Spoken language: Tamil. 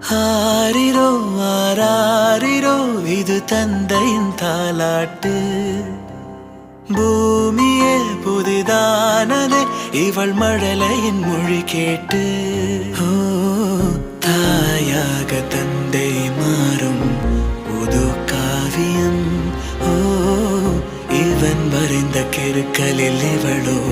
ஆரிரோ ஆராரிரோ இது தந்தையின் தாலாட்டு. பூமியே புதிதானதே இவள் மழலையின் மொழி கேட்டு. ஓ தாயாக தந்தை மாறும் புது காவியம். ஓ இவன் வரைந்த கிருக்கலில் இவளோ